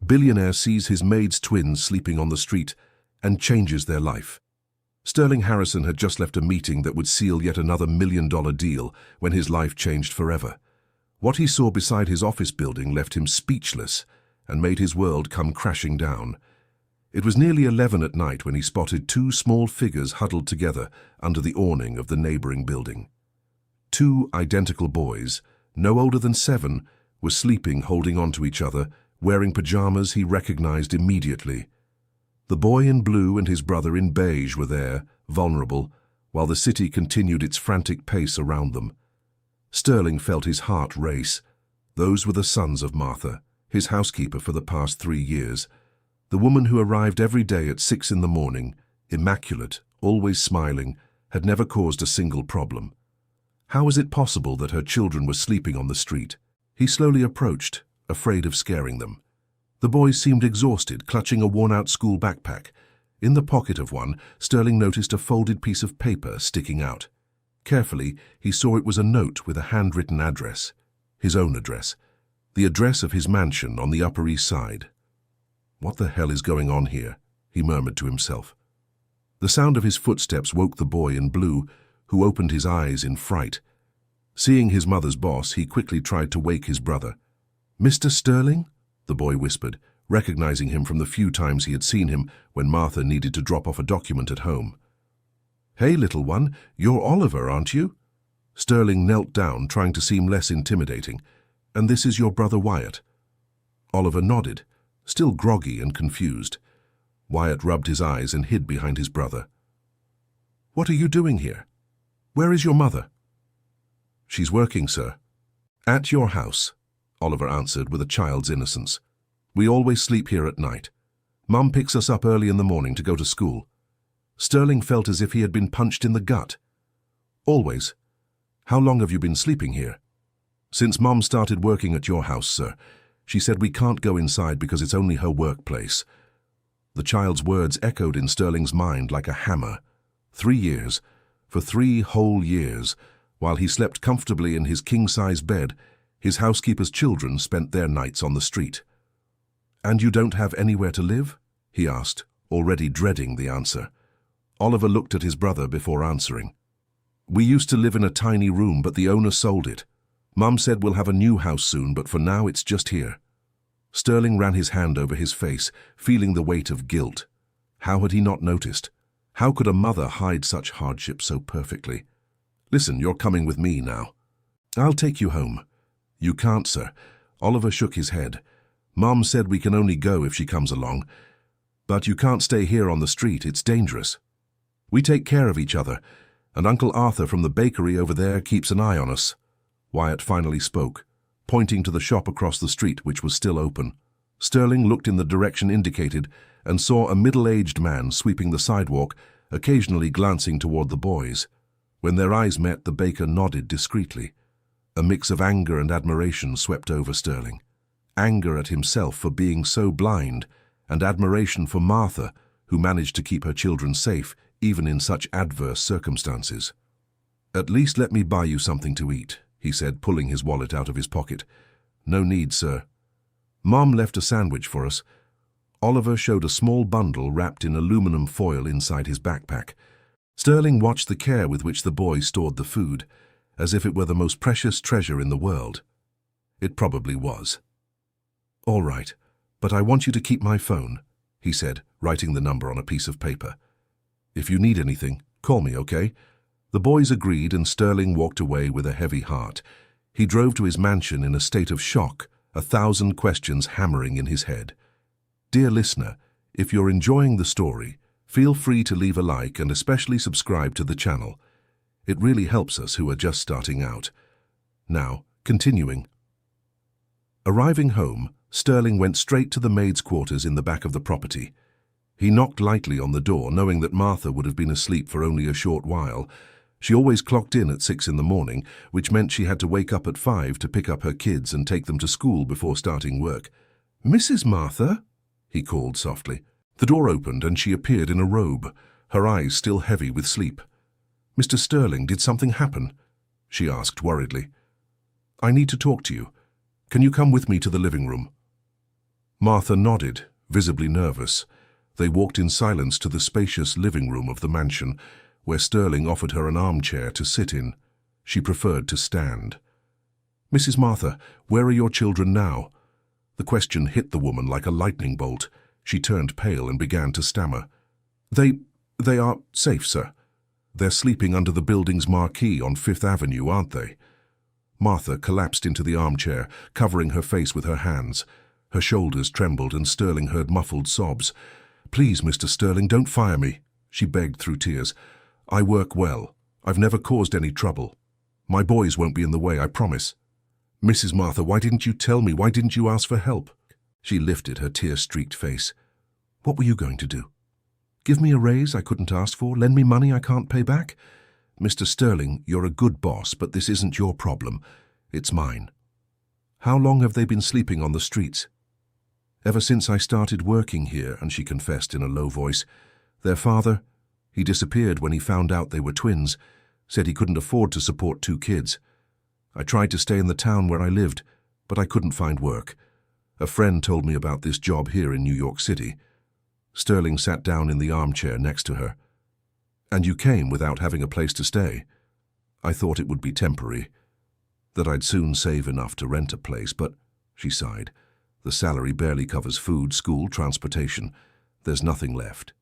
Billionaire sees his Maid'S twins sleeping on the street and changes their life. Sterling Harrison had just left a meeting that would seal yet another million-dollar deal when his life changed forever. What he saw beside his office building left him speechless and made his world come crashing down. It was nearly 11 at night when he spotted two small figures huddled together under the awning of the neighboring building. Two identical boys, no older than 7, were sleeping holding on to each other, wearing pajamas he recognized immediately. The boy in blue and his brother in beige were there, vulnerable, while the city continued its frantic pace around them. Sterling felt his heart race. Those were the sons of Martha, his housekeeper for the past 3 years. The woman who arrived every day at 6 in the morning, immaculate, always smiling, had never caused a single problem. How was it possible that her children were sleeping on the street? He slowly approached, afraid of scaring them. The boys seemed exhausted, clutching a worn-out school backpack. In the pocket of one, Sterling noticed a folded piece of paper sticking out. Carefully, he saw it was a note with a handwritten address. His own address. The address of his mansion on the Upper East Side. "What the hell is going on here?" he murmured to himself. The sound of his footsteps woke the boy in blue, who opened his eyes in fright. Seeing his mother's boss, he quickly tried to wake his brother. "Mr. Sterling?" the boy whispered, recognizing him from the few times he had seen him when Martha needed to drop off a document at home. "Hey, little one, you're Oliver, aren't you?" Sterling knelt down, trying to seem less intimidating. "And this is your brother Wyatt?" Oliver nodded, still groggy and confused. Wyatt rubbed his eyes and hid behind his brother. "What are you doing here? Where is your mother?" "She's working, sir." "At your house," Oliver answered with a child's innocence. "We always sleep here at night. Mum picks us up early in the morning to go to school." Sterling felt as if he had been punched in the gut. "Always? How long have you been sleeping here?" "Since Mum started working at your house, sir. She said we can't go inside because it's only her workplace." The child's words echoed in Sterling's mind like a hammer. 3 years, for 3 whole years, while he slept comfortably in his king-size bed, his housekeeper's children spent their nights on the street. "And you don't have anywhere to live?" he asked, already dreading the answer. Oliver looked at his brother before answering. "We used to live in a tiny room, but the owner sold it. Mum said we'll have a new house soon, but for now it's just here." Sterling ran his hand over his face, feeling the weight of guilt. How had he not noticed? How could a mother hide such hardship so perfectly? "Listen, you're coming with me now." "I'll take you home." "You can't, sir." Oliver shook his head. "Mum said we can only go if she comes along. But you can't stay here on the street, it's dangerous. We take care of each other, and Uncle Arthur from the bakery over there keeps an eye on us." Wyatt finally spoke, pointing to the shop across the street which was still open. Sterling looked in the direction indicated and saw a middle-aged man sweeping the sidewalk, occasionally glancing toward the boys. When their eyes met, the baker nodded discreetly. A mix of anger and admiration swept over Sterling. Anger at himself for being so blind, and admiration for Martha, who managed to keep her children safe even in such adverse circumstances. "At least let me buy you something to eat," he said, pulling his wallet out of his pocket. "No need, sir." "Mom left a sandwich for us." Oliver showed a small bundle wrapped in aluminum foil inside his backpack. Sterling watched the care with which the boy stored the food, as if it were the most precious treasure in the world. It probably was. "All right, but I want you to keep my phone," he said, writing the number on a piece of paper. "If you need anything, call me, okay?" The boys agreed, and Sterling walked away with a heavy heart. He drove to his mansion in a state of shock, 1,000 questions hammering in his head. Dear listener, if you're enjoying the story, feel free to leave a like and especially subscribe to the channel. It really helps us who are just starting out. Now, continuing. Arriving home, Sterling went straight to the maid's quarters in the back of the property. He knocked lightly on the door, knowing that Martha would have been asleep for only a short while. She always clocked in at 6 in the morning, which meant she had to wake up at 5 to pick up her kids and take them to school before starting work. "Mrs. Martha?" he called softly. The door opened and she appeared in a robe, her eyes still heavy with sleep. "Mr. Sterling, did something happen?" she asked worriedly. "I need to talk to you. Can you come with me to the living room?" Martha nodded, visibly nervous. They walked in silence to the spacious living room of the mansion, where Sterling offered her an armchair to sit in. She preferred to stand. "Mrs. Martha, where are your children now?" The question hit the woman like a lightning bolt. She turned pale and began to stammer. They are safe, sir. They're sleeping under the building's marquee on Fifth Avenue, aren't they?" Martha collapsed into the armchair, covering her face with her hands. Her shoulders trembled and Sterling heard muffled sobs. "Please, Mr. Sterling, don't fire me," she begged through tears. "I work well. I've never caused any trouble. My boys won't be in the way, I promise." "Mrs. Martha, why didn't you tell me? Why didn't you ask for help?" She lifted her tear-streaked face. "What were you going to do? Give me a raise I couldn't ask for? Lend me money I can't pay back? Mr. Sterling, you're a good boss, but this isn't your problem. It's mine." "How long have they been sleeping on the streets?" "Ever since I started working here," and she confessed in a low voice. "Their father, he disappeared when he found out they were twins, said he couldn't afford to support 2 kids. I tried to stay in the town where I lived, but I couldn't find work. A friend told me about this job here in New York City." Sterling sat down in the armchair next to her. "And you came without having a place to stay?" "I thought it would be temporary, that I'd soon save enough to rent a place, but," she sighed, "the salary barely covers food, school, transportation. There's nothing left."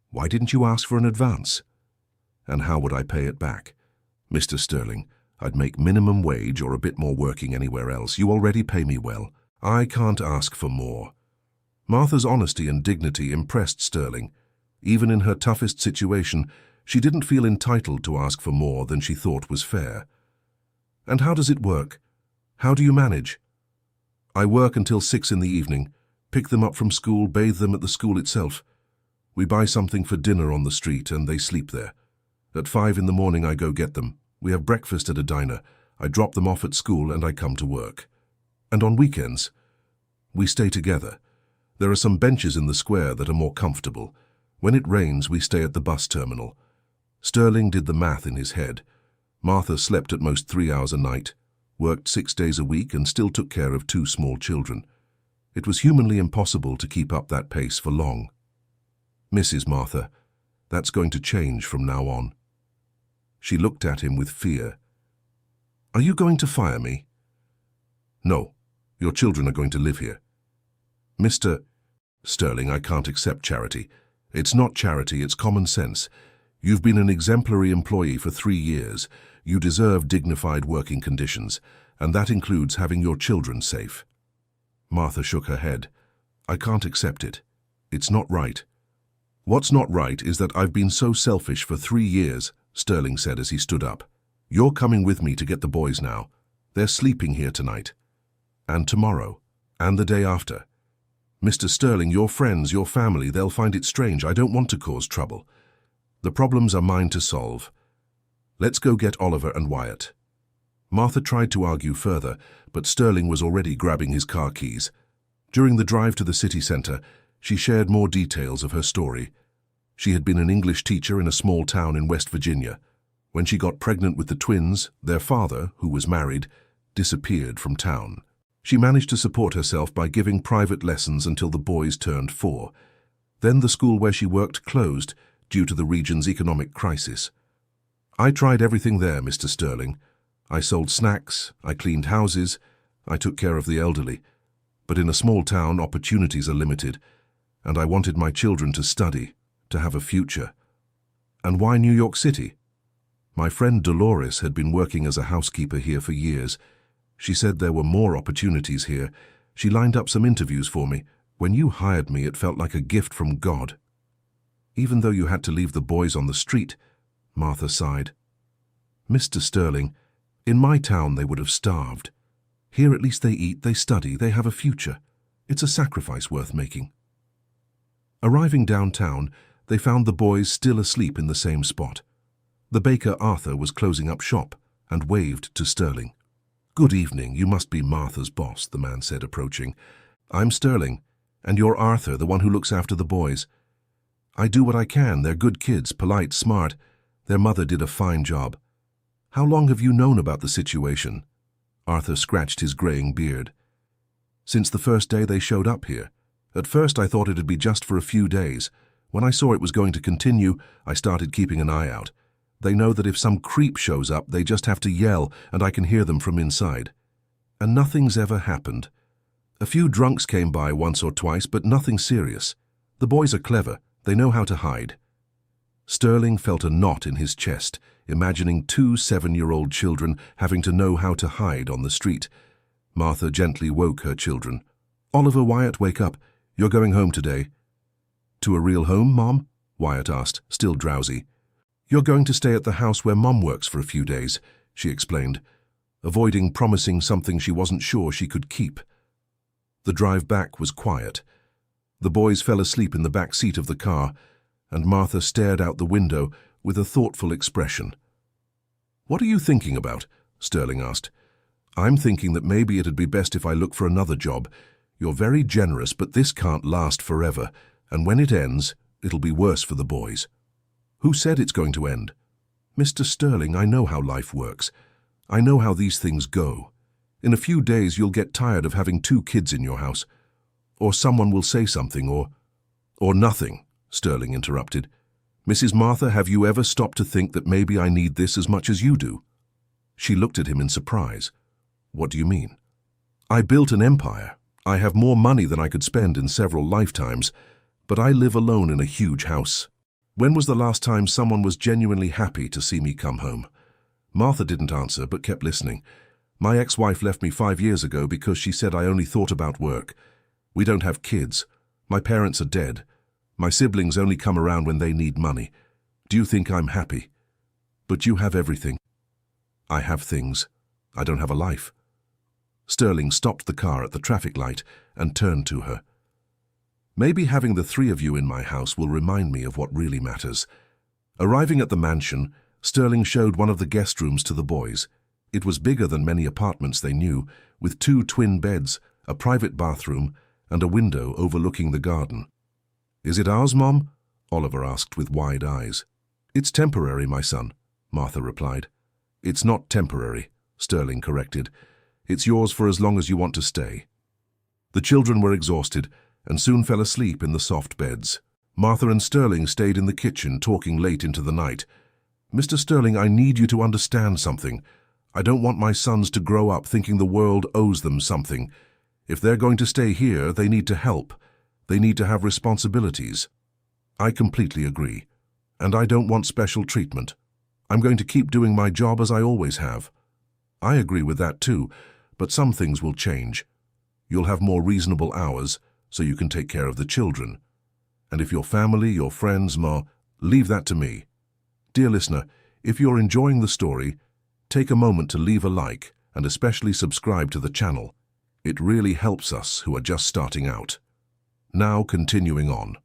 "Why didn't you ask for an advance?" "And how would I pay it back?" "Mr. Sterling, I'd make minimum wage or a bit more working anywhere else. You already pay me well. I can't ask for more." Martha's honesty and dignity impressed Sterling. Even in her toughest situation, she didn't feel entitled to ask for more than she thought was fair. "And how does it work? How do you manage?" "I work until 6 in the evening, pick them up from school, bathe them at the school itself. We buy something for dinner on the street and they sleep there. At 5 in the morning I go get them. We have breakfast at a diner. I drop them off at school and I come to work. And on weekends, we stay together. There are some benches in the square that are more comfortable. When it rains, we stay at the bus terminal." Sterling did the math in his head. Martha slept at most 3 hours a night, worked 6 days a week, and still took care of 2 small children. It was humanly impossible to keep up that pace for long. "Mrs. Martha, that's going to change from now on." She looked at him with fear. "Are you going to fire me?" "No, your children are going to live here." "Mr. Sterling, I can't accept charity. It's not charity, it's common sense. You've been an exemplary employee for 3 years. You deserve dignified working conditions, and that includes having your children safe." Martha shook her head. "I can't accept it. It's not right." "What's not right is that I've been so selfish for 3 years," Sterling said as he stood up. "You're coming with me to get the boys now. They're sleeping here tonight. And tomorrow. And the day after. Mr. Sterling, your friends, your family, they'll find it strange. I don't want to cause trouble. The problems are mine to solve. Let's go get Oliver and Wyatt." Martha tried to argue further, but Sterling was already grabbing his car keys. During the drive to the city center, she shared more details of her story. She had been an English teacher in a small town in West Virginia. When she got pregnant with the twins, their father, who was married, disappeared from town. She managed to support herself by giving private lessons until the boys turned 4. Then the school where she worked closed due to the region's economic crisis. "I tried everything there, Mr. Sterling. I sold snacks, I cleaned houses, I took care of the elderly. But in a small town, opportunities are limited, and I wanted my children to study, to have a future." "And why New York City?" "My friend Dolores had been working as a housekeeper here for years. She said there were more opportunities here. She lined up some interviews for me. When you hired me, it felt like a gift from God." "Even though you had to leave the boys on the street," Martha sighed. "Mr. Sterling, in my town they would have starved. Here at least they eat, they study, they have a future. It's a sacrifice worth making." Arriving downtown, they found the boys still asleep in the same spot. The baker Arthur was closing up shop and waved to Sterling. "Good evening, you must be Martha's boss," the man said, approaching. "I'm Sterling, and you're Arthur, the one who looks after the boys. I do what I can. They're good kids, polite, smart. Their mother did a fine job. How long have you known about the situation?" Arthur scratched his graying beard. "Since the first day they showed up here. At first I thought it'd be just for a few days. When I saw it was going to continue, I started keeping an eye out. They know that if some creep shows up, they just have to yell, and I can hear them from inside. And nothing's ever happened. A few drunks came by once or twice, but nothing serious. The boys are clever. They know how to hide. Sterling felt a knot in his chest, imagining 2 7-year-old children having to know how to hide on the street. Martha gently woke her children. "Oliver, Wyatt, wake up. You're going home today." "To a real home, Mom?" Wyatt asked, still drowsy. "You're going to stay at the house where Mom works for a few days," she explained, avoiding promising something she wasn't sure she could keep. The drive back was quiet. The boys fell asleep in the back seat of the car, and Martha stared out the window with a thoughtful expression. "What are you thinking about?" Sterling asked. "I'm thinking that maybe it'd be best if I look for another job. You're very generous, but this can't last forever, and when it ends, it'll be worse for the boys." "Who said it's going to end?" "Mr. Sterling, I know how life works. I know how these things go. In a few days you'll get tired of having 2 kids in your house. Or someone will say something, or nothing," Sterling interrupted. "Mrs. Martha, have you ever stopped to think that maybe I need this as much as you do?" She looked at him in surprise. "What do you mean?" "I built an empire. I have more money than I could spend in several lifetimes, but I live alone in a huge house. When was the last time someone was genuinely happy to see me come home?" Martha didn't answer, but kept listening. "My ex-wife left me 5 years ago because she said I only thought about work. We don't have kids. My parents are dead. My siblings only come around when they need money. Do you think I'm happy?" "But you have everything." "I have things. I don't have a life." Sterling stopped the car at the traffic light and turned to her. "Maybe having the 3 of you in my house will remind me of what really matters." Arriving at the mansion, Sterling showed one of the guest rooms to the boys. It was bigger than many apartments they knew, with 2 twin beds, a private bathroom, and a window overlooking the garden. "Is it ours, Mom?" Oliver asked with wide eyes. "It's temporary, my son," Martha replied. "It's not temporary," Sterling corrected. "It's yours for as long as you want to stay." The children were exhausted and soon fell asleep in the soft beds. Martha and Sterling stayed in the kitchen talking late into the night. "Mr. Sterling, I need you to understand something. I don't want my sons to grow up thinking the world owes them something. If they're going to stay here, they need to help. They need to have responsibilities." "I completely agree. And I don't want special treatment. I'm going to keep doing my job as I always have." "I agree with that too, but some things will change. You'll have more reasonable hours, so you can take care of the children. And if your family, your friends, leave that to me." Dear listener, if you're enjoying the story, take a moment to leave a like and especially subscribe to the channel. It really helps us who are just starting out. Now continuing on.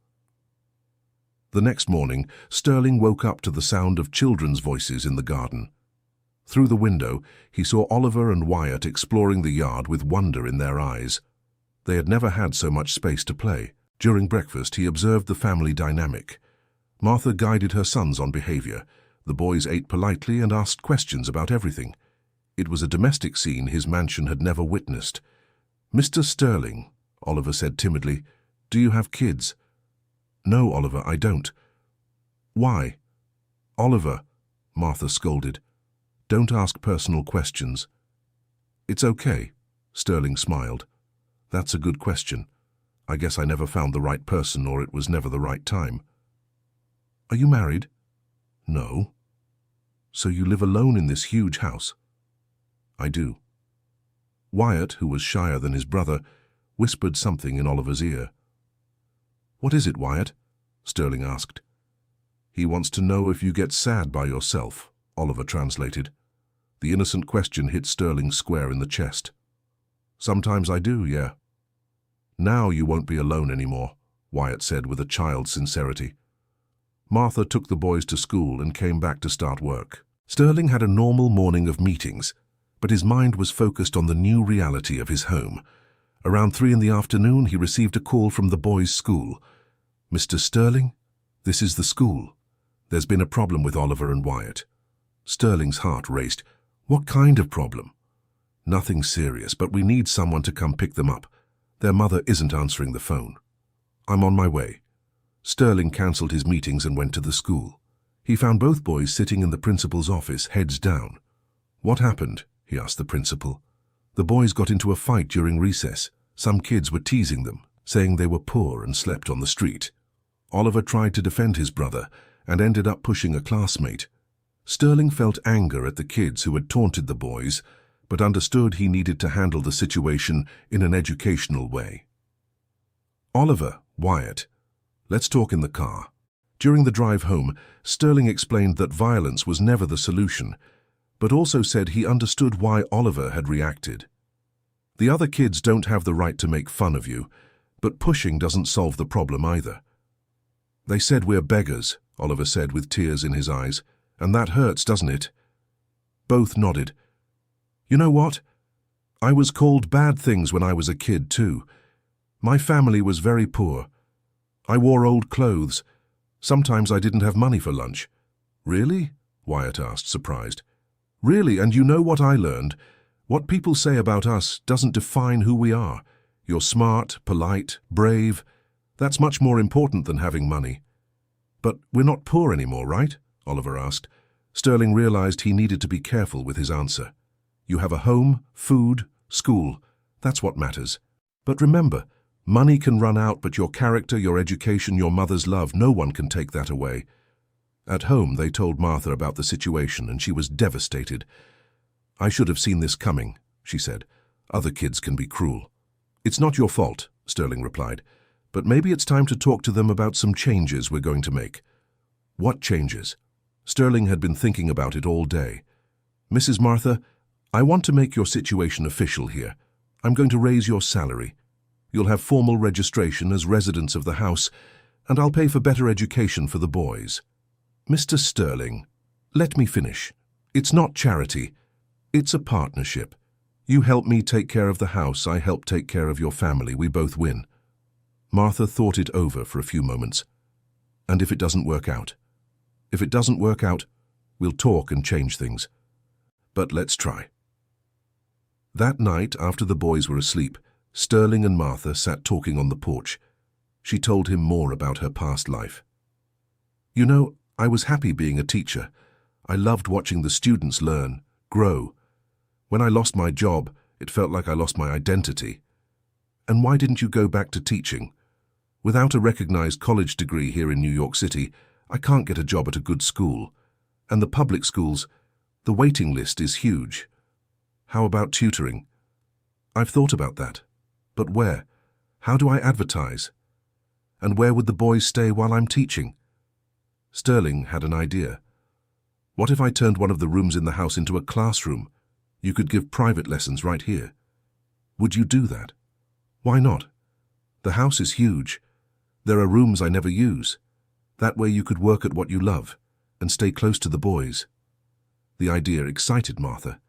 The next morning, Sterling woke up to the sound of children's voices in the garden. Through the window, he saw Oliver and Wyatt exploring the yard with wonder in their eyes. They had never had so much space to play. During breakfast, he observed the family dynamic. Martha guided her sons on behavior. The boys ate politely and asked questions about everything. It was a domestic scene his mansion had never witnessed. "Mr. Sterling," Oliver said timidly, "do you have kids?" "No, Oliver, I don't." "Why?" "Oliver," Martha scolded, "don't ask personal questions." "It's okay," Sterling smiled. "That's a good question. I guess I never found the right person, or it was never the right time." "Are you married?" "No." "So you live alone in this huge house?" "I do." Wyatt, who was shyer than his brother, whispered something in Oliver's ear. "What is it, Wyatt?" Sterling asked. "He wants to know if you get sad by yourself," Oliver translated. The innocent question hit Sterling square in the chest. "Sometimes I do, yeah." "Now you won't be alone anymore," Wyatt said with a child's sincerity. Martha took the boys to school and came back to start work. Sterling had a normal morning of meetings, but his mind was focused on the new reality of his home. Around 3 in the afternoon, he received a call from the boys' school. "Mr. Sterling, this is the school. There's been a problem with Oliver and Wyatt." Sterling's heart raced. "What kind of problem?" "Nothing serious, but we need someone to come pick them up. Their mother isn't answering the phone." I'm on my way. Sterling cancelled his meetings and went to the school. He found both boys sitting in the principal's office, heads down. What happened? He asked the principal. The boys got into a fight during recess. Some kids were teasing them, saying they were poor and slept on the street. Oliver tried to defend his brother and ended up pushing a classmate. Sterling felt anger at the kids who had taunted the boys, but understood he needed to handle the situation in an educational way. Oliver, Wyatt, let's talk in the car. During the drive home, Sterling explained that violence was never the solution, but also said he understood why Oliver had reacted. The other kids don't have the right to make fun of you, but pushing doesn't solve the problem either. They said we're beggars, Oliver said with tears in his eyes, and that hurts, doesn't it? Both nodded. You know what? I was called bad things when I was a kid too. My family was very poor. I wore old clothes. Sometimes I didn't have money for lunch. Really? Wyatt asked, surprised. Really, and you know what I learned? What people say about us doesn't define who we are. You're smart, polite, brave. That's much more important than having money. But we're not poor anymore, right? Oliver asked. Sterling realized he needed to be careful with his answer. You have a home, food, school. That's what matters. But remember, money can run out, but your character, your education, your mother's love, no one can take that away. At home, they told Martha about the situation, and she was devastated. I should have seen this coming, she said. Other kids can be cruel. It's not your fault, Sterling replied. But maybe it's time to talk to them about some changes we're going to make. What changes? Sterling had been thinking about it all day. Mrs. Martha, I want to make your situation official here. I'm going to raise your salary. You'll have formal registration as residents of the house, and I'll pay for better education for the boys. Mr. Sterling, let me finish. It's not charity. It's a partnership. You help me take care of the house, I help take care of your family. We both win. Martha thought it over for a few moments. And if it doesn't work out? If it doesn't work out, we'll talk and change things. But let's try. That night, after the boys were asleep, Sterling and Martha sat talking on the porch. She told him more about her past life. You know, I was happy being a teacher. I loved watching the students learn, grow. When I lost my job, it felt like I lost my identity. And why didn't you go back to teaching? Without a recognized college degree here in New York City, I can't get a job at a good school. And the public schools, the waiting list is huge. How about tutoring? I've thought about that. But where? How do I advertise? And where would the boys stay while I'm teaching? Sterling had an idea. What if I turned one of the rooms in the house into a classroom? You could give private lessons right here. Would you do that? Why not? The house is huge. There are rooms I never use. That way you could work at what you love and stay close to the boys. The idea excited Martha.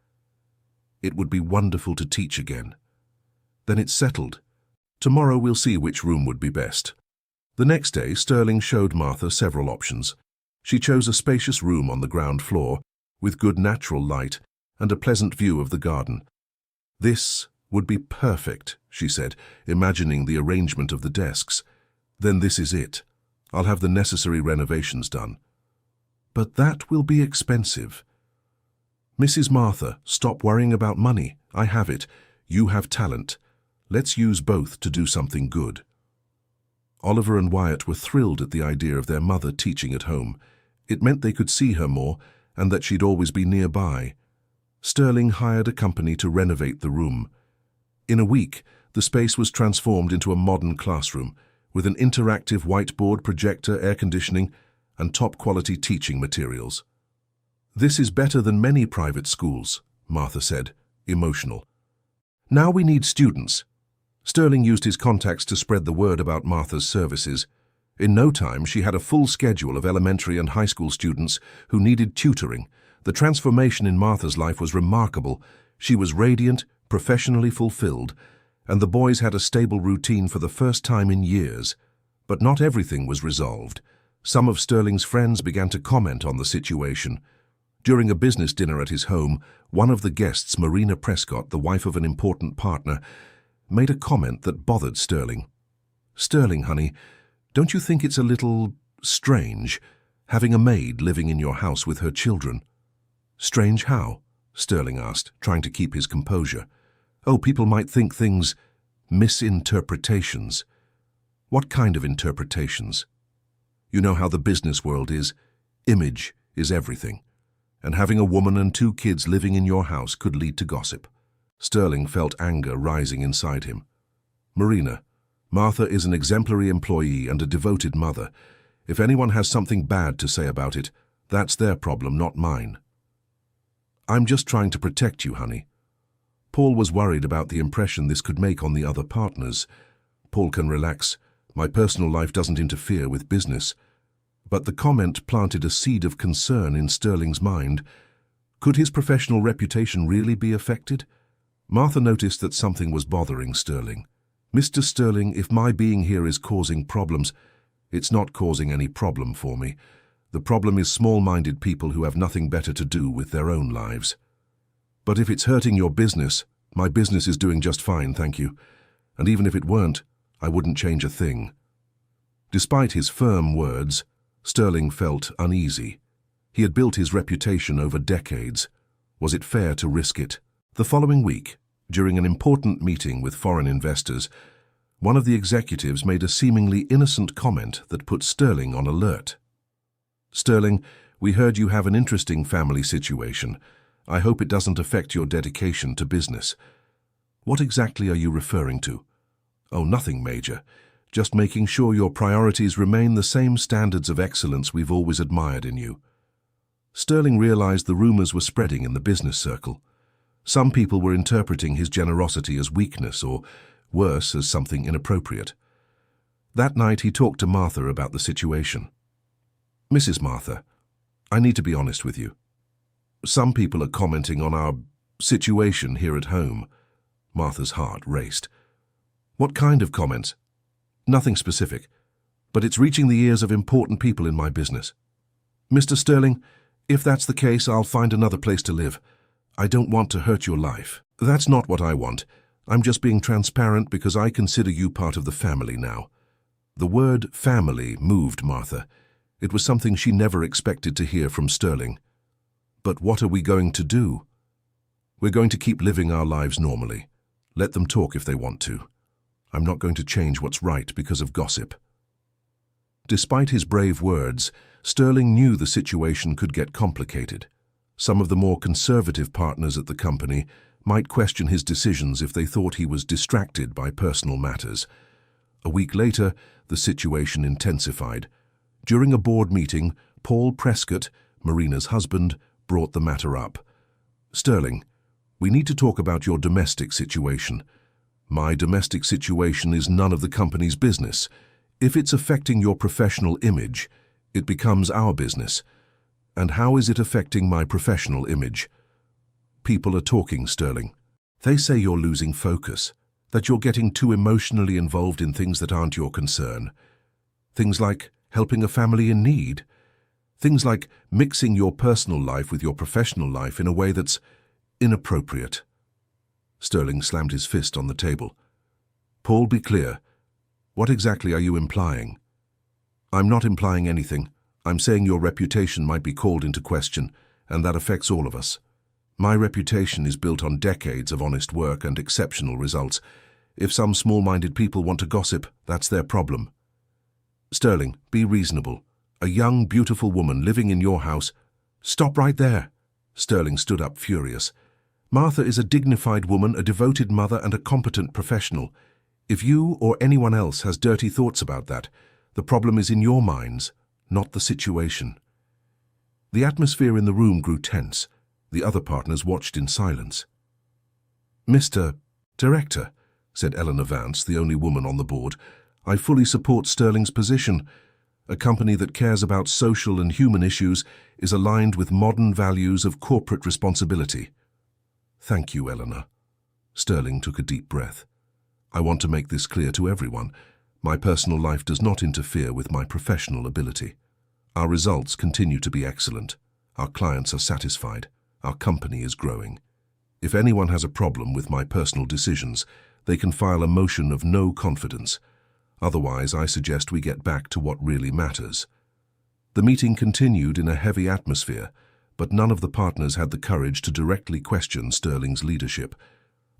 It would be wonderful to teach again. Then it's settled. Tomorrow we'll see which room would be best. The next day, Sterling showed Martha several options. She chose a spacious room on the ground floor with good natural light and a pleasant view of the garden. This would be perfect, she said, imagining the arrangement of the desks. Then this is it. I'll have the necessary renovations done. But that will be expensive. Mrs. Martha, stop worrying about money. I have it. You have talent. Let's use both to do something good. Oliver and Wyatt were thrilled at the idea of their mother teaching at home. It meant they could see her more and that she'd always be nearby. Sterling hired a company to renovate the room. In a week, the space was transformed into a modern classroom with an interactive whiteboard, projector, air conditioning, and top-quality teaching materials. This is better than many private schools, Martha said, emotional. Now we need students. Sterling used his contacts to spread the word about Martha's services. In no time, she had a full schedule of elementary and high school students who needed tutoring. The transformation in Martha's life was remarkable. She was radiant, professionally fulfilled, and the boys had a stable routine for the first time in years. But not everything was resolved. Some of Sterling's friends began to comment on the situation. During a business dinner at his home, one of the guests, Marina Prescott, the wife of an important partner, made a comment that bothered Sterling. Sterling, honey, don't you think it's a little strange having a maid living in your house with her children? Strange how? Sterling asked, trying to keep his composure. Oh, people might think things, misinterpretations. What kind of interpretations? You know how the business world is. Image is everything. And having a woman and 2 kids living in your house could lead to gossip. Sterling felt anger rising inside him. Marina, Martha is an exemplary employee and a devoted mother. If anyone has something bad to say about it, that's their problem, not mine. I'm just trying to protect you, honey. Paul was worried about the impression this could make on the other partners. Paul can relax. My personal life doesn't interfere with business. But the comment planted a seed of concern in Sterling's mind. Could his professional reputation really be affected? Martha noticed that something was bothering Sterling. Mr. Sterling, if my being here is causing problems, it's not causing any problem for me. The problem is small-minded people who have nothing better to do with their own lives. But if it's hurting your business, my business is doing just fine, thank you. And even if it weren't, I wouldn't change a thing. Despite his firm words, Sterling felt uneasy. He had built his reputation over decades. Was it fair to risk it? The following week, during an important meeting with foreign investors, one of the executives made a seemingly innocent comment that put Sterling on alert. Sterling, we heard you have an interesting family situation. I hope it doesn't affect your dedication to business. What exactly are you referring to? Oh, nothing major. Just making sure your priorities remain the same standards of excellence we've always admired in you. Sterling realized the rumors were spreading in the business circle. Some people were interpreting his generosity as weakness or, worse, as something inappropriate. That night he talked to Martha about the situation. Mrs. Martha, I need to be honest with you. Some people are commenting on our situation here at home. Martha's heart raced. What kind of comments? Nothing specific, but it's reaching the ears of important people in my business. Mr. Sterling, if that's the case, I'll find another place to live. I don't want to hurt your life. That's not what I want. I'm just being transparent because I consider you part of the family now. The word family moved Martha. It was something she never expected to hear from Sterling. But what are we going to do? We're going to keep living our lives normally. Let them talk if they want to. I'm not going to change what's right because of gossip. Despite his brave words, Sterling knew the situation could get complicated. Some of the more conservative partners at the company might question his decisions if they thought he was distracted by personal matters. A week later, the situation intensified. During a board meeting, Paul Prescott, Marina's husband, brought the matter up. Sterling, we need to talk about your domestic situation. My domestic situation is none of the company's business. If it's affecting your professional image, it becomes our business. And how is it affecting my professional image? People are talking, Sterling. They say you're losing focus, that you're getting too emotionally involved in things that aren't your concern. Things like helping a family in need. Things like mixing your personal life with your professional life in a way that's inappropriate. Sterling slammed his fist on the table. Paul, be clear. What exactly are you implying? I'm not implying anything. I'm saying your reputation might be called into question, and that affects all of us. My reputation is built on decades of honest work and exceptional results. If some small-minded people want to gossip, that's their problem. Sterling, be reasonable. A young, beautiful woman living in your house. Stop right there. Sterling stood up furious. Martha is a dignified woman, a devoted mother, and a competent professional. If you or anyone else has dirty thoughts about that, the problem is in your minds, not the situation. The atmosphere in the room grew tense. The other partners watched in silence. Mr. Director, said Eleanor Vance, the only woman on the board, I fully support Sterling's position. A company that cares about social and human issues is aligned with modern values of corporate responsibility. Thank you, Eleanor. Sterling took a deep breath. I want to make this clear to everyone. My personal life does not interfere with my professional ability. Our results continue to be excellent. Our clients are satisfied. Our company is growing. If anyone has a problem with my personal decisions, they can file a motion of no confidence. Otherwise, I suggest we get back to what really matters." The meeting continued in a heavy atmosphere, but none of the partners had the courage to directly question Sterling's leadership.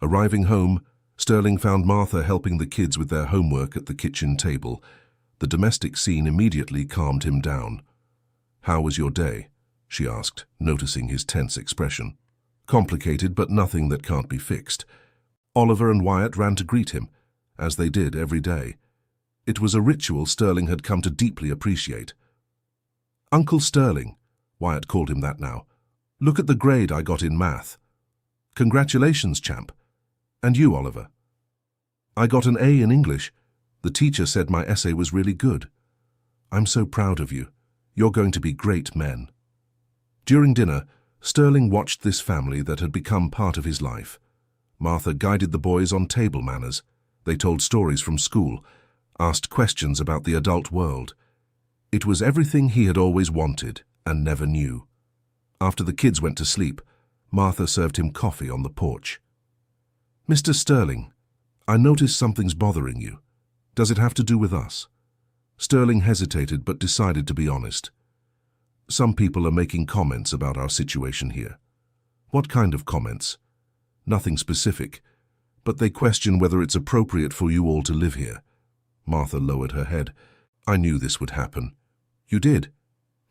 Arriving home, Sterling found Martha helping the kids with their homework at the kitchen table. The domestic scene immediately calmed him down. "How was your day?" she asked, noticing his tense expression. "Complicated, but nothing that can't be fixed." Oliver and Wyatt ran to greet him, as they did every day. It was a ritual Sterling had come to deeply appreciate. "Uncle Sterling," Wyatt called him that now, "look at the grade I got in math." "Congratulations, champ. And you, Oliver?" "I got an A in English. The teacher said my essay was really good." "I'm so proud of you. You're going to be great men." During dinner, Sterling watched this family that had become part of his life. Martha guided the boys on table manners. They told stories from school, asked questions about the adult world. It was everything he had always wanted and never knew. After the kids went to sleep, Martha served him coffee on the porch. "Mr. Sterling, I notice something's bothering you. Does it have to do with us?" Sterling hesitated but decided to be honest. "Some people are making comments about our situation here." "What kind of comments?" "Nothing specific, but they question whether it's appropriate for you all to live here." Martha lowered her head. "I knew this would happen." "You did?"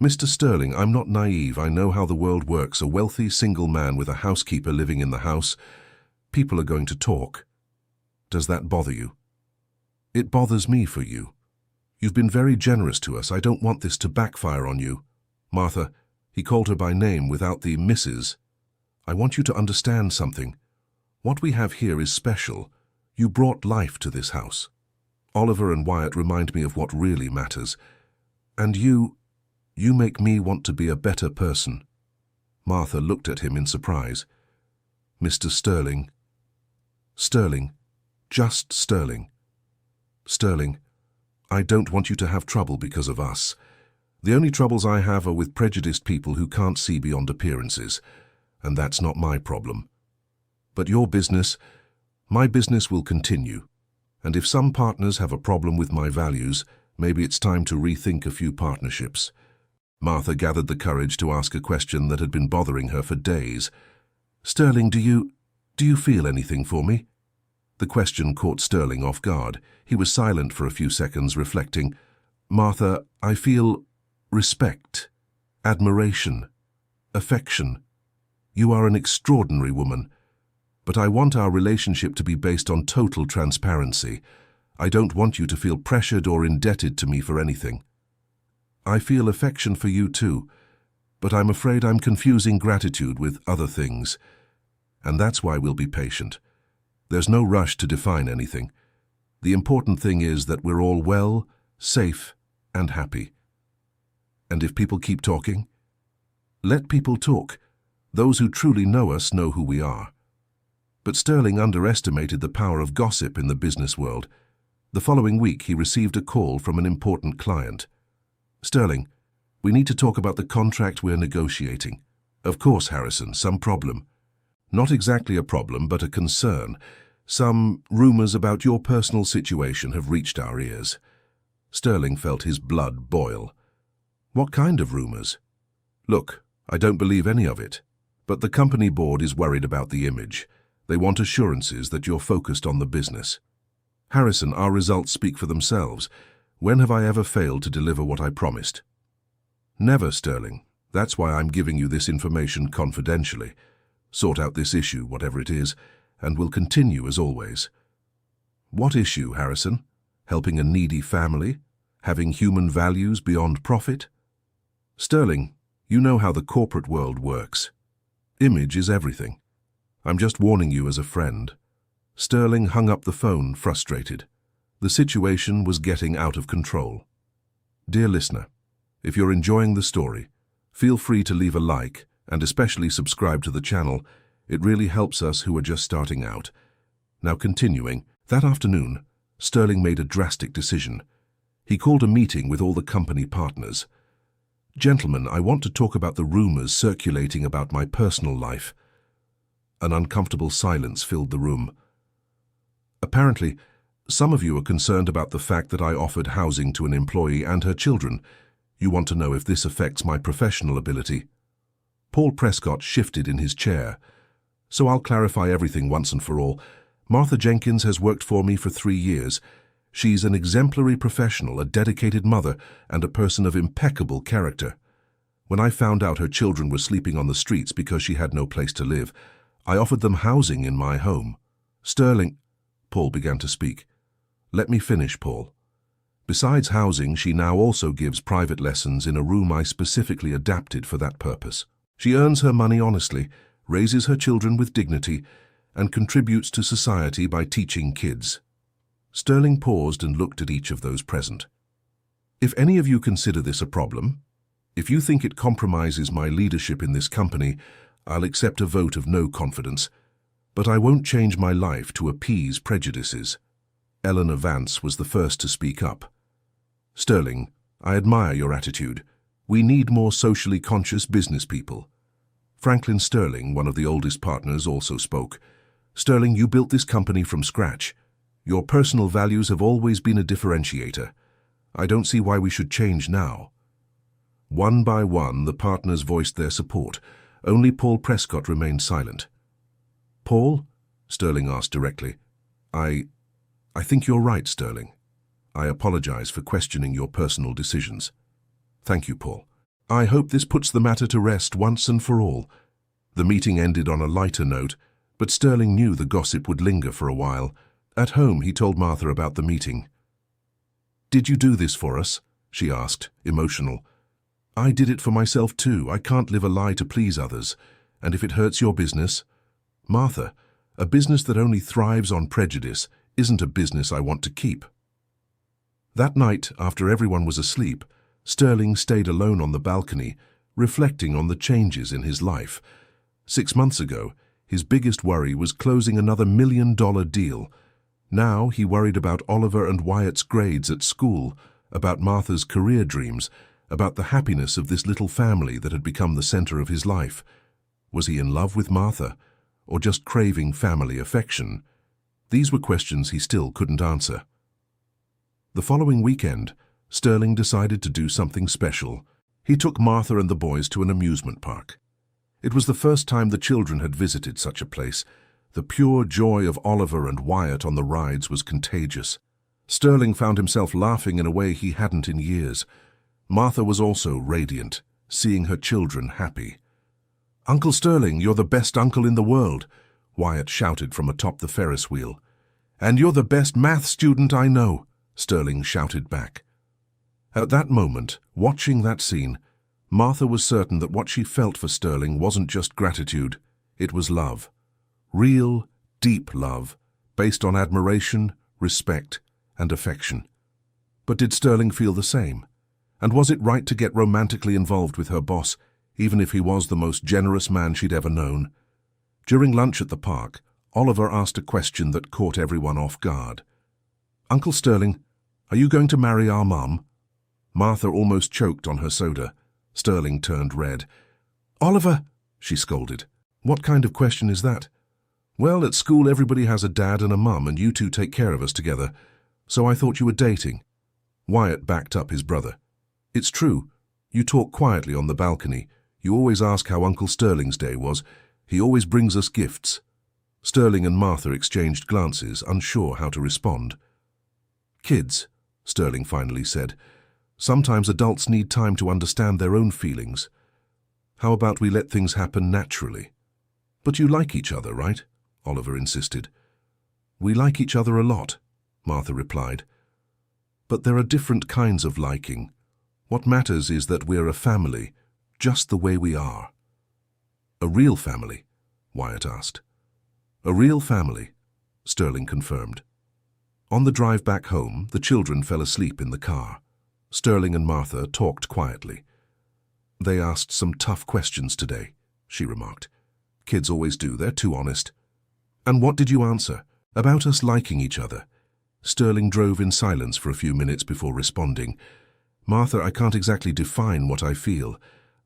"Mr. Sterling, I'm not naive. I know how the world works. A wealthy single man with a housekeeper living in the house. People are going to talk." "Does that bother you?" "It bothers me for you. You've been very generous to us. I don't want this to backfire on you." "Martha," he called her by name without the Mrs. "I want you to understand something. What we have here is special. You brought life to this house. Oliver and Wyatt remind me of what really matters. And you make me want to be a better person." Martha looked at him in surprise. "Mr. Sterling." "Sterling. Just Sterling." "Sterling, I don't want you to have trouble because of us. The only troubles I have are with prejudiced people who can't see beyond appearances, and that's not my problem. But your business, my business will continue, and if some partners have a problem with my values, maybe it's time to rethink a few partnerships." Martha gathered the courage to ask a question that had been bothering her for days. "Sterling, do you feel anything for me?" The question caught Sterling off guard. He was silent for a few seconds, reflecting. "Martha, I feel respect, admiration, affection. You are an extraordinary woman, but I want our relationship to be based on total transparency. I don't want you to feel pressured or indebted to me for anything. I feel affection for you too, but I'm afraid I'm confusing gratitude with other things, and that's why we'll be patient. There's no rush to define anything. The important thing is that we're all well, safe, and happy. And if people keep talking, let people talk. Those who truly know us know who we are." But Sterling underestimated the power of gossip in the business world. The following week, he received a call from an important client. "Sterling, we need to talk about the contract we're negotiating." "Of course, Harrison, some problem." "Not exactly a problem, but a concern. Some rumors about your personal situation have reached our ears." Sterling felt his blood boil. "What kind of rumors?" "Look, I don't believe any of it, but the company board is worried about the image. They want assurances that you're focused on the business." "Harrison, our results speak for themselves. When have I ever failed to deliver what I promised?" "Never, Sterling. That's why I'm giving you this information confidentially. Sort out this issue, whatever it is, and we'll continue as always." "What issue, Harrison? Helping a needy family? Having human values beyond profit?" "Sterling, you know how the corporate world works. Image is everything. I'm just warning you as a friend." Sterling hung up the phone, frustrated. The situation was getting out of control. Dear listener, if you're enjoying the story, feel free to leave a like and especially subscribe to the channel. It really helps us who are just starting out. Now continuing, that afternoon, Sterling made a drastic decision. He called a meeting with all the company partners. "Gentlemen, I want to talk about the rumors circulating about my personal life." An uncomfortable silence filled the room. "Apparently, Some of you are concerned about the fact that I offered housing to an employee and her children. You want to know if this affects my professional ability. Paul Prescott shifted in his chair. So I'll clarify everything once and for all. Martha Jenkins has worked for me for 3 years. She's an exemplary professional, a dedicated mother, and a person of impeccable character. When I found out her children were sleeping on the streets because she had no place to live, I offered them housing in my home. Sterling, Paul began to speak. Let me finish, Paul. Besides housing, she now also gives private lessons in a room I specifically adapted for that purpose. She earns her money honestly, raises her children with dignity, and contributes to society by teaching kids. Sterling paused and looked at each of those present. If any of you consider this a problem, if you think it compromises my leadership in this company, I'll accept a vote of no confidence, but I won't change my life to appease prejudices. Eleanor Vance was the first to speak up. Sterling, I admire your attitude. We need more socially conscious business people. Franklin Sterling, one of the oldest partners, also spoke. Sterling, you built this company from scratch. Your personal values have always been a differentiator. I don't see why we should change now. One by one, the partners voiced their support. Only Paul Prescott remained silent. Paul? Sterling asked directly. I think you're right, Sterling. I apologize for questioning your personal decisions. Thank you, Paul. I hope this puts the matter to rest once and for all. The meeting ended on a lighter note, but Sterling knew the gossip would linger for a while. At home, he told Martha about the meeting. Did you do this for us? She asked, emotional. I did it for myself too. I can't live a lie to please others. And if it hurts your business? Martha, a business that only thrives on prejudice isn't a business I want to keep. That night, after everyone was asleep, Sterling stayed alone on the balcony, reflecting on the changes in his life. 6 months ago, his biggest worry was closing another $1 million deal. Now he worried about Oliver and Wyatt's grades at school, about Martha's career dreams, about the happiness of this little family that had become the center of his life. Was he in love with Martha, or just craving family affection? These were questions he still couldn't answer. The following weekend, Sterling decided to do something special. He took Martha and the boys to an amusement park. It was the first time the children had visited such a place. The pure joy of Oliver and Wyatt on the rides was contagious. Sterling found himself laughing in a way he hadn't in years. Martha was also radiant, seeing her children happy. Uncle Sterling, you're the best uncle in the world, Wyatt shouted from atop the Ferris wheel. And you're the best math student I know, Sterling shouted back. At that moment, watching that scene, Martha was certain that what she felt for Sterling wasn't just gratitude, it was love. Real, deep love, based on admiration, respect, and affection. But did Sterling feel the same? And was it right to get romantically involved with her boss, even if he was the most generous man she'd ever known? During lunch at the park, Oliver asked a question that caught everyone off guard. Uncle Sterling, are you going to marry our mum? Martha almost choked on her soda. Sterling turned red. Oliver, she scolded. What kind of question is that? Well, at school everybody has a dad and a mum, and you two take care of us together. So I thought you were dating. Wyatt backed up his brother. It's true. You talk quietly on the balcony. You always ask how Uncle Sterling's day was. He always brings us gifts. Sterling and Martha exchanged glances, unsure how to respond. Kids, Sterling finally said, sometimes adults need time to understand their own feelings. How about we let things happen naturally? But you like each other, right? Oliver insisted. We like each other a lot, Martha replied. But there are different kinds of liking. What matters is that we're a family, just the way we are. A real family? Wyatt asked. A real family, Sterling confirmed. On the drive back home, the children fell asleep in the car. Sterling and Martha talked quietly. They asked some tough questions today, she remarked. Kids always do, they're too honest. And what did you answer? About us liking each other? Sterling drove in silence for a few minutes before responding. Martha, I can't exactly define what I feel.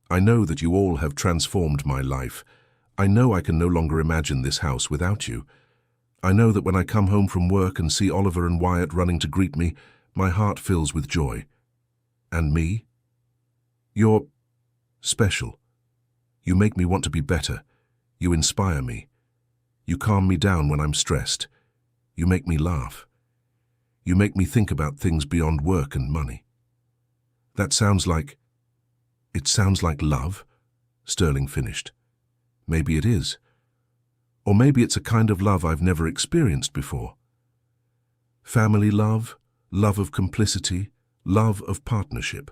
I know that you all have transformed my life. I know I can no longer imagine this house without you. I know that when I come home from work and see Oliver and Wyatt running to greet me, my heart fills with joy. And me? You're special. You make me want to be better. You inspire me. You calm me down when I'm stressed. You make me laugh. You make me think about things beyond work and money. It sounds like love, Sterling finished. Maybe it is. Or maybe it's a kind of love I've never experienced before. Family love, love of complicity, love of partnership,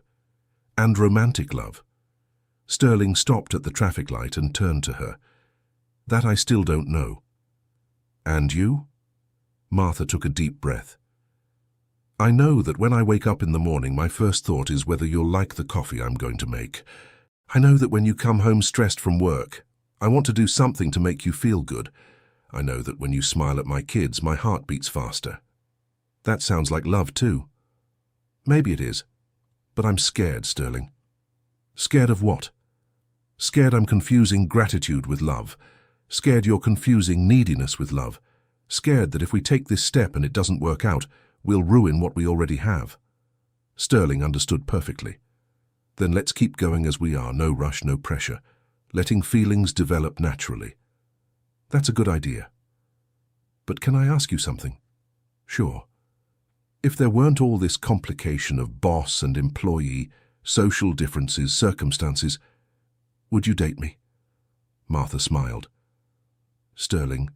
and romantic love. Sterling stopped at the traffic light and turned to her. That I still don't know. And you? Martha took a deep breath. I know that when I wake up in the morning, my first thought is whether you'll like the coffee I'm going to make. I know that when you come home stressed from work, I want to do something to make you feel good. I know that when you smile at my kids, my heart beats faster. That sounds like love too. Maybe it is, but I'm scared, Sterling. Scared of what? Scared I'm confusing gratitude with love. Scared you're confusing neediness with love. Scared that if we take this step and it doesn't work out, we'll ruin what we already have. Sterling understood perfectly. Then let's keep going as we are, no rush, no pressure, letting feelings develop naturally. That's a good idea. But can I ask you something? Sure. If there weren't all this complication of boss and employee, social differences, circumstances, would you date me? Martha smiled. Sterling,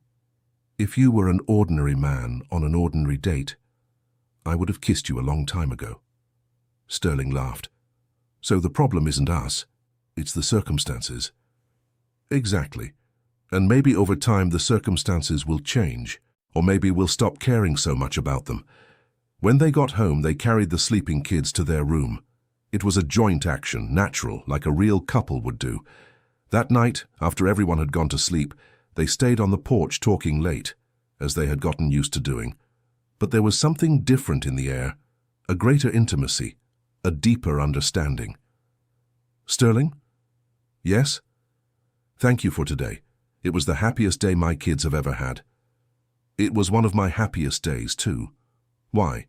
if you were an ordinary man on an ordinary date, I would have kissed you a long time ago. Sterling laughed. So the problem isn't us, it's the circumstances. Exactly. And maybe over time the circumstances will change, or maybe we'll stop caring so much about them. When they got home, they carried the sleeping kids to their room. It was a joint action, natural, like a real couple would do. That night, after everyone had gone to sleep, they stayed on the porch talking late, as they had gotten used to doing. But there was something different in the air, a greater intimacy, a deeper understanding. Sterling? Yes? Thank you for today. It was the happiest day my kids have ever had. It was one of my happiest days, too. Why?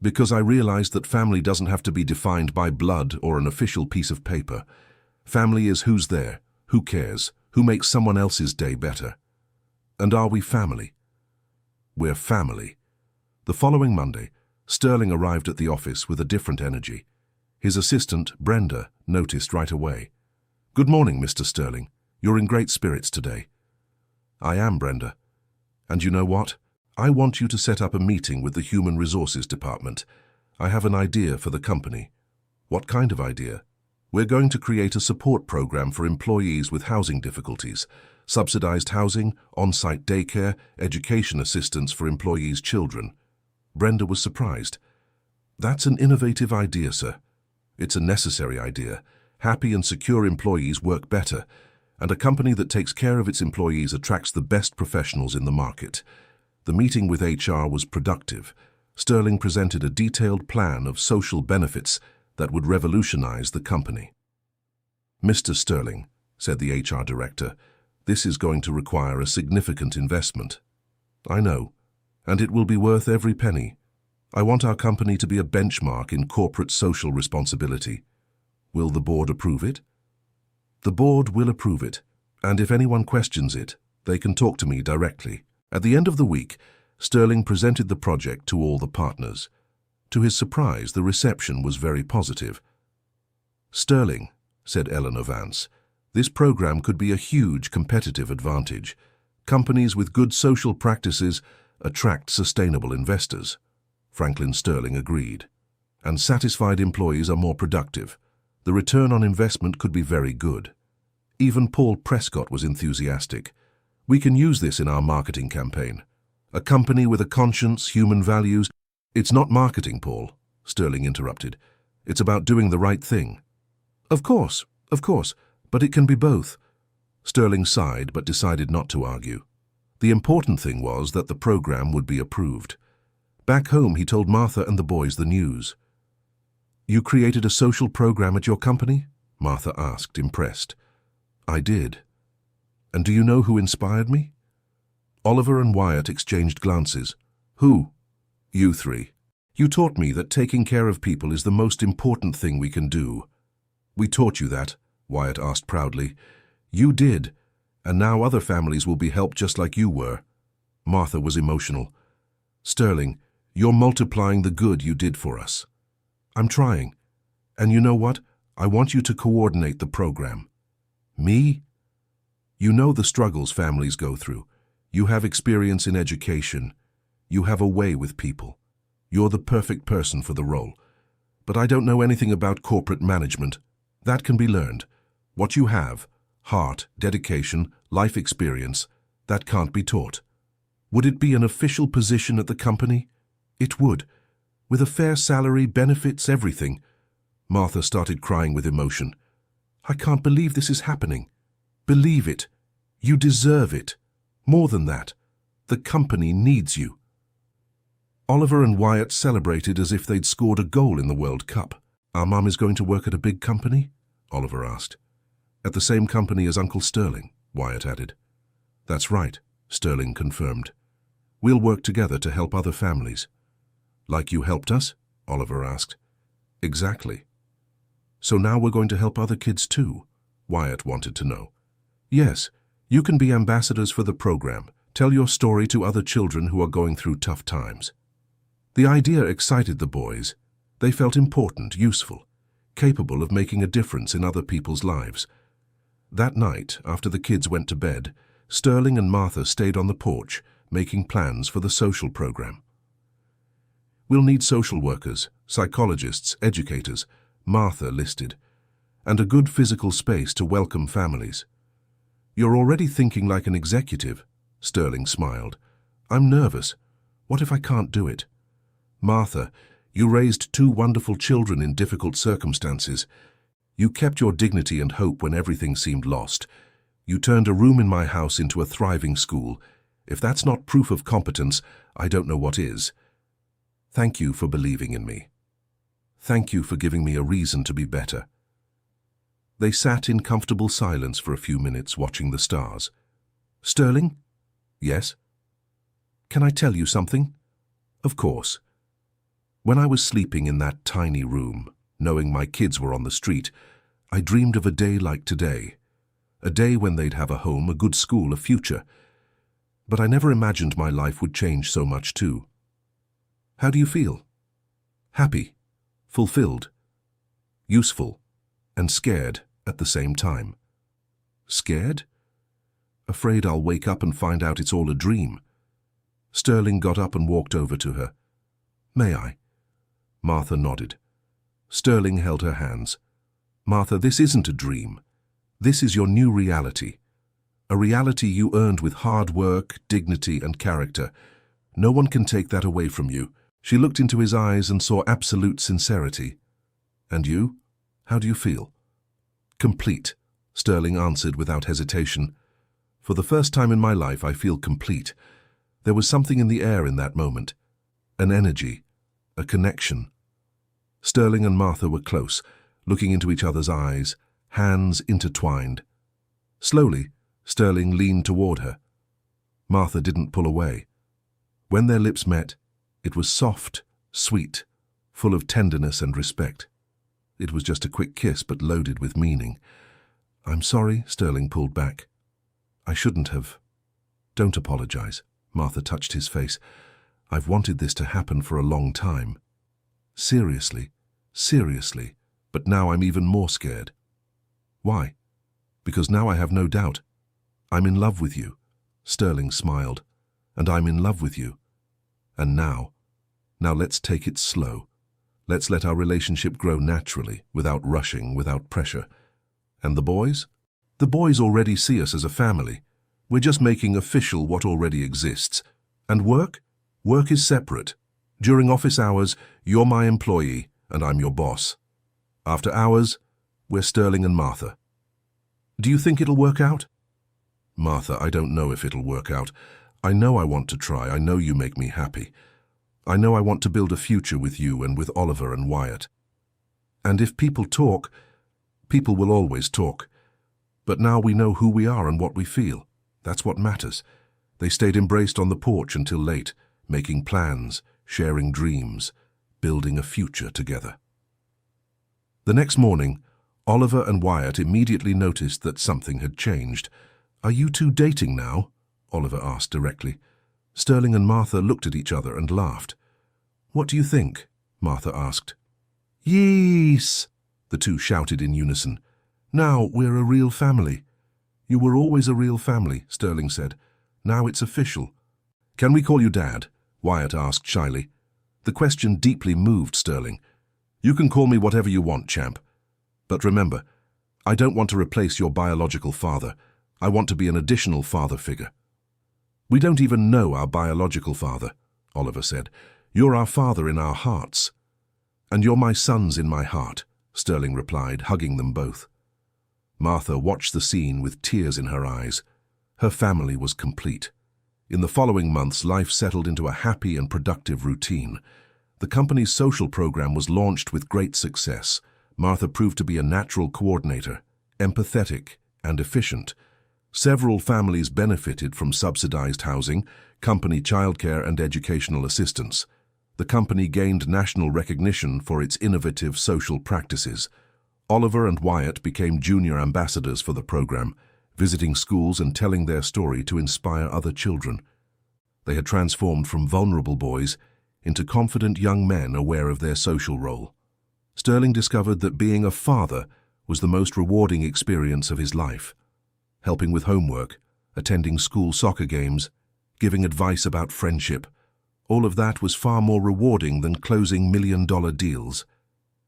Because I realized that family doesn't have to be defined by blood or an official piece of paper. Family is who's there, who cares, who makes someone else's day better. And are we family? We're family. The following Monday, Sterling arrived at the office with a different energy. His assistant, Brenda, noticed right away. Good morning, Mr. Sterling. You're in great spirits today. I am, Brenda. And you know what? I want you to set up a meeting with the Human Resources Department. I have an idea for the company. What kind of idea? We're going to create a support program for employees with housing difficulties, subsidized housing, on-site daycare, education assistance for employees' children. Brenda was surprised. That's an innovative idea, sir. It's a necessary idea. Happy and secure employees work better, and a company that takes care of its employees attracts the best professionals in the market. The meeting with HR was productive. Sterling presented a detailed plan of social benefits that would revolutionize the company. Mr. Sterling, said the HR director, this is going to require a significant investment. I know, and it will be worth every penny. I want our company to be a benchmark in corporate social responsibility. Will the board approve it? The board will approve it, and if anyone questions it, they can talk to me directly. At the end of the week, Sterling presented the project to all the partners. To his surprise, the reception was very positive. Sterling, said Eleanor Vance, this program could be a huge competitive advantage. Companies with good social practices attract sustainable investors. Franklin Sterling agreed. And satisfied employees are more productive. The return on investment could be very good. Even Paul Prescott was enthusiastic. We can use this in our marketing campaign. A company with a conscience, human values. It's not marketing, Paul, Sterling interrupted. It's about doing the right thing. Of course, but it can be both. Sterling sighed but decided not to argue. The important thing was that the program would be approved. Back home, he told Martha and the boys the news. You created a social program at your company? Martha asked, impressed. I did. And do you know who inspired me? Oliver and Wyatt exchanged glances. Who? You three. You taught me that taking care of people is the most important thing we can do. We taught you that, Wyatt asked proudly. You did, and now other families will be helped just like you were. Martha was emotional. Sterling, you're multiplying the good you did for us. I'm trying. And you know what? I want you to coordinate the program. Me? You know the struggles families go through. You have experience in education. You have a way with people. You're the perfect person for the role. But I don't know anything about corporate management. That can be learned. What you have, heart, dedication, life experience, that can't be taught. Would it be an official position at the company? It would. With a fair salary, benefits, everything. Martha started crying with emotion. I can't believe this is happening. Believe it. You deserve it. More than that, the company needs you. Oliver and Wyatt celebrated as if they'd scored a goal in the World Cup. Our mum is going to work at a big company? Oliver asked. At the same company as Uncle Sterling, Wyatt added. That's right, Sterling confirmed. We'll work together to help other families. Like you helped us? Oliver asked. Exactly. So now we're going to help other kids too? Wyatt wanted to know. Yes, you can be ambassadors for the program. Tell your story to other children who are going through tough times. The idea excited the boys. They felt important, useful, capable of making a difference in other people's lives. That night, after the kids went to bed, Sterling and Martha stayed on the porch, making plans for the social program. We'll need social workers, psychologists, educators, Martha listed, and a good physical space to welcome families. You're already thinking like an executive, Sterling smiled. I'm nervous. What if I can't do it? Martha, you raised two wonderful children in difficult circumstances. You kept your dignity and hope when everything seemed lost. You turned a room in my house into a thriving school. If that's not proof of competence, I don't know what is. Thank you for believing in me. Thank you for giving me a reason to be better. They sat in comfortable silence for a few minutes watching the stars. Sterling? Yes? Can I tell you something? Of course. When I was sleeping in that tiny room, knowing my kids were on the street, I dreamed of a day like today. A day when they'd have a home, a good school, a future. But I never imagined my life would change so much too. How do you feel? Happy, fulfilled, useful, and scared at the same time. Scared? Afraid I'll wake up and find out it's all a dream. Sterling got up and walked over to her. May I? Martha nodded. Sterling held her hands. Martha, this isn't a dream. This is your new reality. A reality you earned with hard work, dignity, and character. No one can take that away from you. She looked into his eyes and saw absolute sincerity. And you? How do you feel? Complete, Sterling answered without hesitation. For the first time in my life, I feel complete. There was something in the air in that moment. An energy, a connection. Sterling and Martha were close, looking into each other's eyes, hands intertwined. Slowly, Sterling leaned toward her. Martha didn't pull away. When their lips met, it was soft, sweet, full of tenderness and respect. It was just a quick kiss, but loaded with meaning. I'm sorry, Sterling pulled back. I shouldn't have. Don't apologize. Martha touched his face. I've wanted this to happen for a long time. Seriously, seriously, but now I'm even more scared. Why? Because now I have no doubt. I'm in love with you. Sterling smiled. And I'm in love with you. And now let's take it slow. Let's let our relationship grow naturally, without rushing, without pressure. And the boys? The boys already see us as a family. We're just making official what already exists. And work? Work is separate. During office hours, you're my employee, and I'm your boss. After hours, we're Sterling and Martha. Do you think it'll work out? Martha, I don't know if it'll work out. I know I want to try. I know you make me happy. I know I want to build a future with you and with Oliver and Wyatt. And if people talk, people will always talk. But now we know who we are and what we feel. That's what matters. They stayed embraced on the porch until late, making plans, sharing dreams, building a future together. The next morning, Oliver and Wyatt immediately noticed that something had changed. "Are you two dating now?" Oliver asked directly. Sterling and Martha looked at each other and laughed. "What do you think?" Martha asked. "Yes!" the two shouted in unison. "Now we're a real family." "You were always a real family," Sterling said. "Now it's official." "Can we call you Dad?" Wyatt asked shyly. The question deeply moved Sterling. "You can call me whatever you want, champ. But remember, I don't want to replace your biological father. I want to be an additional father figure." "We don't even know our biological father," Oliver said. "You're our father in our hearts." "And you're my sons in my heart," Sterling replied, hugging them both. Martha watched the scene with tears in her eyes. Her family was complete. In the following months, life settled into a happy and productive routine. The company's social program was launched with great success. Martha proved to be a natural coordinator, empathetic and efficient. Several families benefited from subsidized housing, company childcare and educational assistance. The company gained national recognition for its innovative social practices. Oliver and Wyatt became junior ambassadors for the program, visiting schools and telling their story to inspire other children. They had transformed from vulnerable boys into confident young men aware of their social role. Sterling discovered that being a father was the most rewarding experience of his life. Helping with homework, attending school soccer games, giving advice about friendship, all of that was far more rewarding than closing million-dollar deals.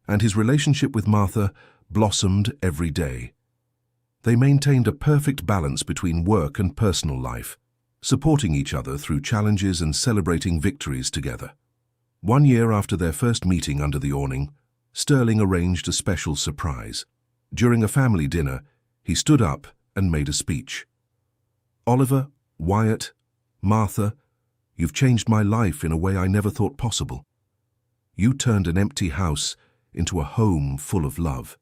And his relationship with Martha blossomed every day. They maintained a perfect balance between work and personal life, supporting each other through challenges and celebrating victories together. 1 year after their first meeting under the awning, Sterling arranged a special surprise. During a family dinner, he stood up and made a speech. "Oliver, Wyatt, Martha, you've changed my life in a way I never thought possible. You turned an empty house into a home full of love.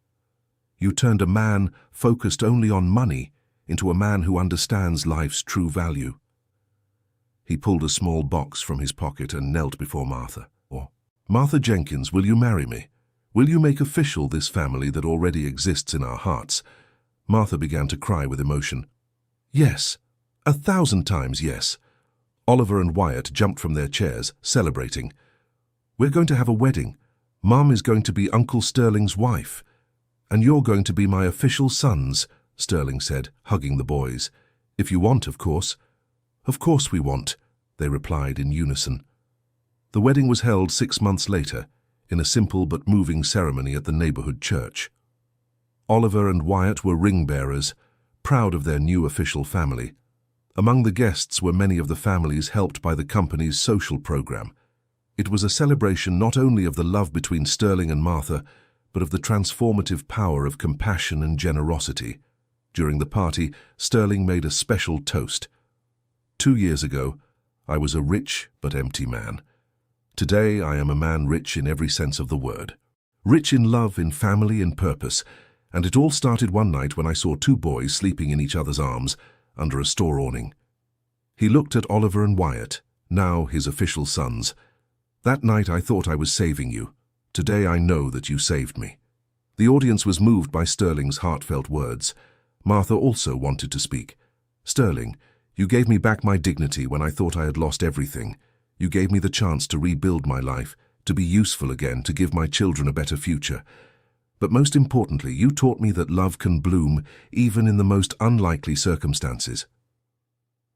You turned a man focused only on money into a man who understands life's true value." He pulled a small box from his pocket and knelt before Martha. "Martha Jenkins, will you marry me? Will you make official this family that already exists in our hearts?" Martha began to cry with emotion. "Yes, 1,000 times yes." Oliver and Wyatt jumped from their chairs, celebrating. "We're going to have a wedding. Mum is going to be Uncle Sterling's wife. And you're going to be my official sons," Sterling said, hugging the boys. "If you want, of course." "Of course we want," they replied in unison. The wedding was held 6 months later, in a simple but moving ceremony at the neighborhood church. Oliver and Wyatt were ring-bearers, proud of their new official family. Among the guests were many of the families helped by the company's social program. It was a celebration not only of the love between Sterling and Martha, but of the transformative power of compassion and generosity. During the party, Sterling made a special toast. 2 years ago, I was a rich but empty man. Today, I am a man rich in every sense of the word. Rich in love, in family, in purpose. And it all started one night when I saw 2 boys sleeping in each other's arms under a store awning. He looked at Oliver and Wyatt, now his official sons. "That night I thought I was saving you. Today I know that you saved me." The audience was moved by Sterling's heartfelt words. Martha also wanted to speak. "Sterling, you gave me back my dignity when I thought I had lost everything. You gave me the chance to rebuild my life, to be useful again, to give my children a better future. But most importantly, you taught me that love can bloom even in the most unlikely circumstances."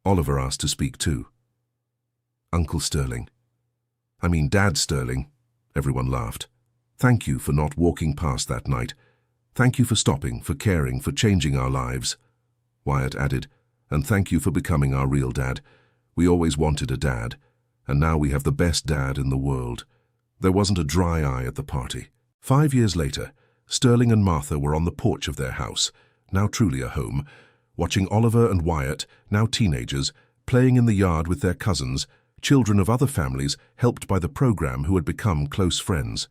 Oliver asked to speak too. "Uncle Sterling. Dad Sterling." Everyone laughed. "Thank you for not walking past that night. Thank you for stopping, for caring, for changing our lives." Wyatt added, "And thank you for becoming our real dad. We always wanted a dad, and now we have the best dad in the world." There wasn't a dry eye at the party. 5 years later, Sterling and Martha were on the porch of their house, now truly a home, watching Oliver and Wyatt, now teenagers, playing in the yard with their cousins, children of other families helped by the program who had become close friends.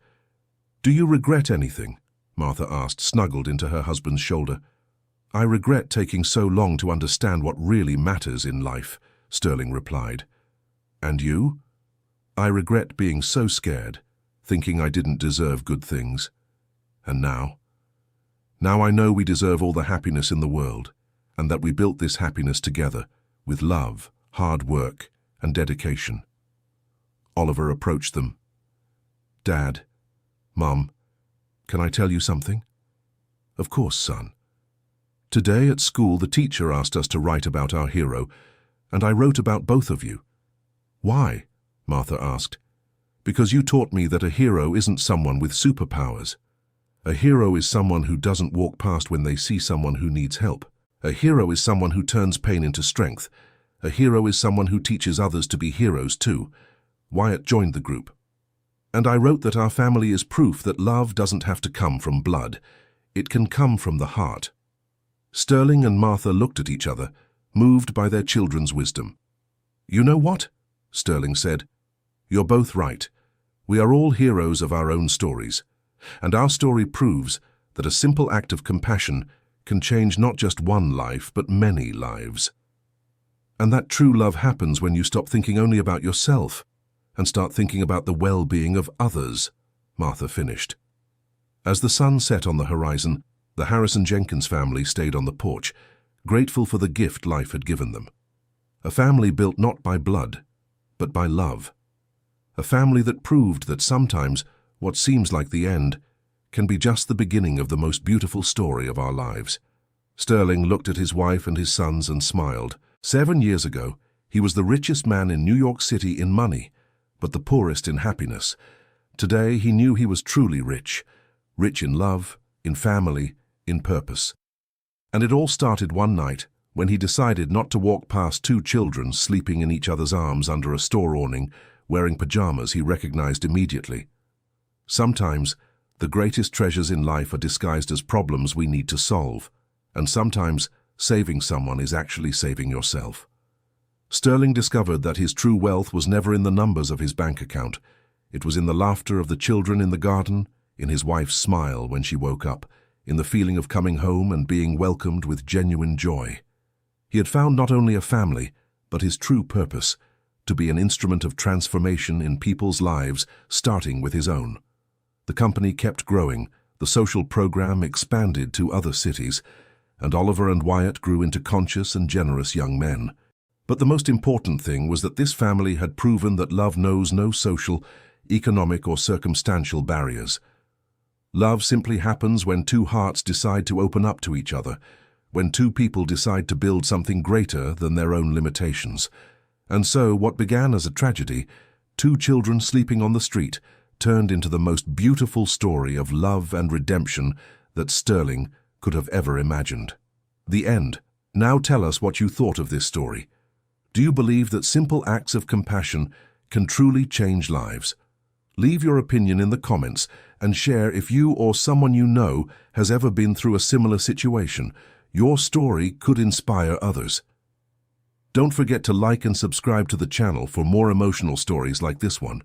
"Do you regret anything?" Martha asked, snuggled into her husband's shoulder. "I regret taking so long to understand what really matters in life," Sterling replied. And you? I regret being so scared, thinking I didn't deserve good things. And now? Now I know we deserve all the happiness in the world, and that we built this happiness together, with love, hard work, and dedication. Oliver approached them. Dad, Mum, can I tell you something? Of course, son. Today at school the teacher asked us to write about our hero, and I wrote about both of you. Why? Martha asked. Because you taught me that a hero isn't someone with superpowers. A hero is someone who doesn't walk past when they see someone who needs help. A hero is someone who turns pain into strength. A hero is someone who teaches others to be heroes too. Wyatt joined the group. And I wrote that our family is proof that love doesn't have to come from blood. It can come from the heart. Sterling and Martha looked at each other, moved by their children's wisdom. You know what? Sterling said. You're both right. We are all heroes of our own stories. And our story proves that a simple act of compassion can change not just one life, but many lives. And that true love happens when you stop thinking only about yourself and start thinking about the well-being of others, Martha finished. As the sun set on the horizon, the Harrison Jenkins family stayed on the porch, grateful for the gift life had given them. A family built not by blood, but by love. A family that proved that sometimes what seems like the end can be just the beginning of the most beautiful story of our lives. Sterling looked at his wife and his sons and smiled. 7 years ago, he was the richest man in New York City in money, but the poorest in happiness. Today, he knew he was truly rich in love, in family, in purpose. And it all started one night when he decided not to walk past 2 children sleeping in each other's arms under a store awning, wearing pajamas he recognized immediately. Sometimes, the greatest treasures in life are disguised as problems we need to solve, and sometimes saving someone is actually saving yourself. Sterling discovered that his true wealth was never in the numbers of his bank account. It was in the laughter of the children in the garden, in his wife's smile when she woke up, in the feeling of coming home and being welcomed with genuine joy. He had found not only a family, but his true purpose, to be an instrument of transformation in people's lives, starting with his own. The company kept growing, the social program expanded to other cities, and Oliver and Wyatt grew into conscious and generous young men. But the most important thing was that this family had proven that love knows no social, economic, or circumstantial barriers. Love simply happens when 2 hearts decide to open up to each other, when 2 people decide to build something greater than their own limitations. And so, what began as a tragedy, 2 children sleeping on the street, turned into the most beautiful story of love and redemption that Sterling could have ever imagined. The end. Now tell us what you thought of this story. Do you believe that simple acts of compassion can truly change lives? Leave your opinion in the comments and share if you or someone you know has ever been through a similar situation. Your story could inspire others. Don't forget to like and subscribe to the channel for more emotional stories like this one.